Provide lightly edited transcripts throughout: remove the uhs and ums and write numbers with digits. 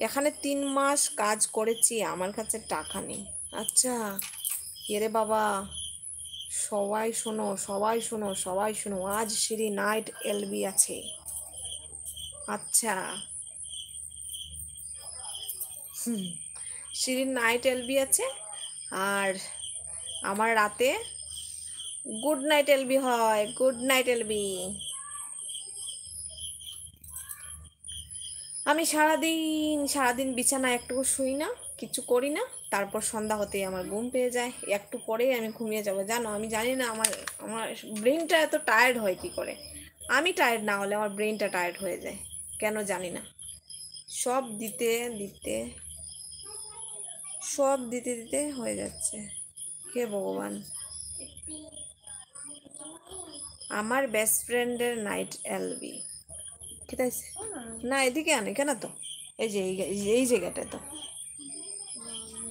এখানে 3 মাস কাজ করেছি, আমার কাছে টাকা নেই। আচ্ছা, এরে বাবা, সবাই শোনো, সবাই শোনো, সবাই শোনো, আজ সিঁড়ি নাইট এলবি আছে। আচ্ছা, সিঁড়ির নাইট এলবি আছে, আর আমার রাতে গুড নাইট এলবি হয়। Good night LB. আমি সারাদিন বিছানায় একটুকু শুই না, কিছু করি না, তারপর সন্ধ্যা হতেই আমার ঘুম পেয়ে যায়, একটু পরেই আমি ঘুমিয়ে যাব। জানো, আমি জানি না আমার আমার ব্রেনটা এত টায়ার্ড হয় কি করে। আমি টায়ার্ড না হলে আমার ব্রেনটা টায়ার্ড হয়ে যায়, কেন জানি না। সব দিতে দিতে সব দিতে দিতে হয়ে যাচ্ছে। হে ভগবান। আমার বেস্ট ফ্রেন্ডের নাইট এলবি ঠিক আছে না, এদিকে আনে কেন তো, এই যে এই জায়গাটায় তো।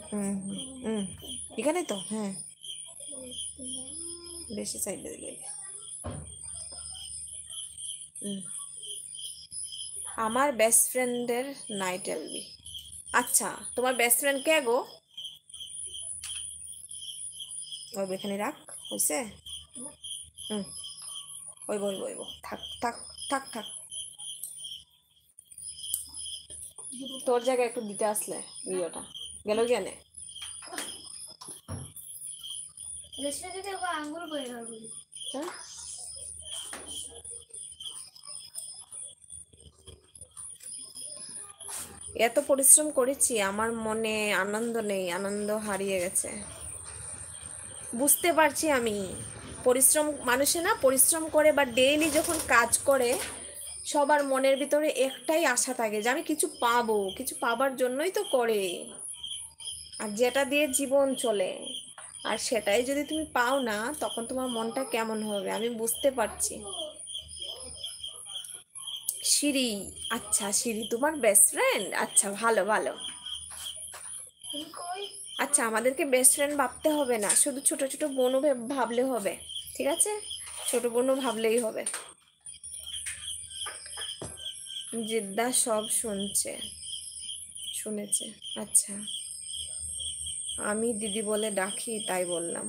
হুম হুম হুম, এখানে তো, হ্যাঁ, বেশি সাইডে দিকে। হুম, আমার বেস্ট ফ্রেন্ডের নাইট এলবি। আচ্ছা, তোমার বেস্ট ফ্রেন্ড কে গো? ওই এখানে রাখ, হয়েছে। হুম, ওই বই বই থাক থাক থাক থাক। তোর জায়গায় একটু দিতে আসলে ভিডিওটা গেল জ্ঞানে। হ্যাঁ, এত পরিশ্রম করেছি, আমার মনে আনন্দ নেই, আনন্দ হারিয়ে গেছে। বুঝতে পারছি আমি। পরিশ্রম, মানুষে না পরিশ্রম করে বা ডেইলি যখন কাজ করে, সবার মনের ভিতরে একটাই আশা থাকে যে আমি কিছু পাবো, কিছু পাবার জন্যই তো করে। আর যেটা দিয়ে জীবন চলে, আর সেটাই যদি তুমি পাও না, তখন তোমার মনটা কেমন হবে আমি বুঝতে পারছি। সিঁড়ি, আচ্ছা সিঁড়ি তোমার বেস্ট ফ্রেন্ড, আচ্ছা ভালো ভালো। আচ্ছা, আমাদেরকে বেস্ট ফ্রেন্ড ভাবতে হবে না, শুধু ছোট ছোট বোনও ভাবলে হবে। ঠিক আছে, ছোট বোনও ভাবলেই হবে। জিদ্দা সব শুনেছে। আচ্ছা, আমি দিদি বলে ডাকি তাই বললাম।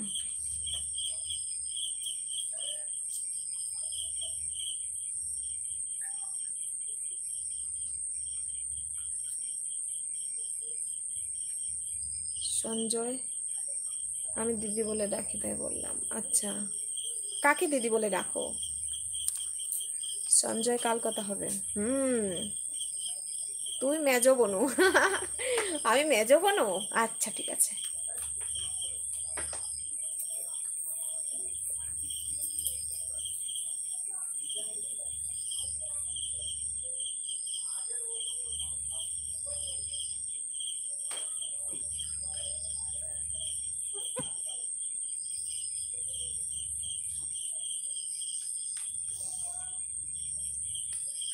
সঞ্জয়, আমি দিদি বলে ডাকি তাই বললাম। আচ্ছা, কাকে দিদি বলে ডাকো? সঞ্জয় কাল কথা হবে। তুই মেজো বনু। আমি মেজো বনু। আচ্ছা ঠিক আছে।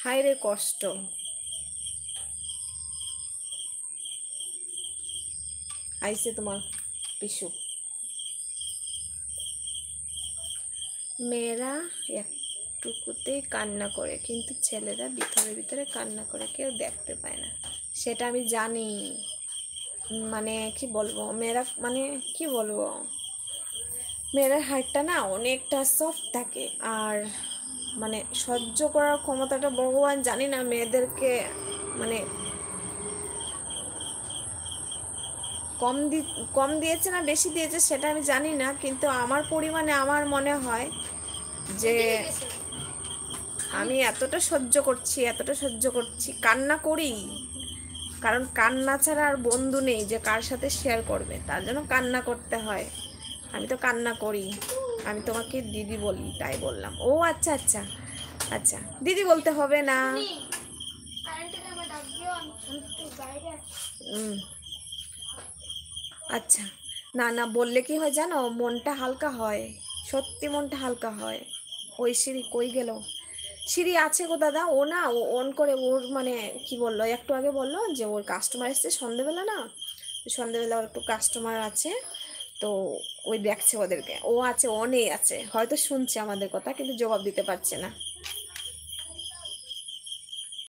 হায় রে কষ্ট। আইসে তোমার পিসু। মেয়েরা একটুকুতেই কান্না করে, কিন্তু ছেলেরা ভিতরে ভিতরে কান্না করে, কেউ দেখতে পায় না। সেটা আমি জানি। মানে কি বলবো, মেয়েরা মানে কি বলবো, মেয়েদের হাড়টা না অনেকটা সফট থাকে, আর মানে সহ্য করার ক্ষমতাটা ভগবান জানি না মেয়েদেরকে মানে কম কম দিয়েছে না বেশি দিয়েছে সেটা আমি জানি না, কিন্তু আমার পরিমাণে আমার মনে হয় যে আমি এতটা সহ্য করছি, এতটা সহ্য করছি, কান্না করি, কারণ কান্না ছাড়া আর বন্ধু নেই যে কার সাথে শেয়ার করবে, তার জন্য কান্না করতে হয়। আমি তো কান্না করি। আমি তোমাকে দিদি বলি তাই বললাম। ও আচ্ছা আচ্ছা আচ্ছা, দিদি বলতে হবে না। আচ্ছা, না না বললে কি হয় জানো, মনটা হালকা হয়, সত্যি মনটা হালকা হয়। ওই সিঁড়ি কই গেল? সিঁড়ি আছে গো দাদা, ও না ও অন করে, ওর মানে কি বললো একটু আগে বললো যে ওর কাস্টমার এসছে সন্ধেবেলা, না সন্ধেবেলা ওর একটু কাস্টমার আছে, তো ওই দেখছে ওদেরকে, ও আছে অনেই আছে, হয়তো শুনছে আমাদের কথা কিন্তু জবাব দিতে পারছে না।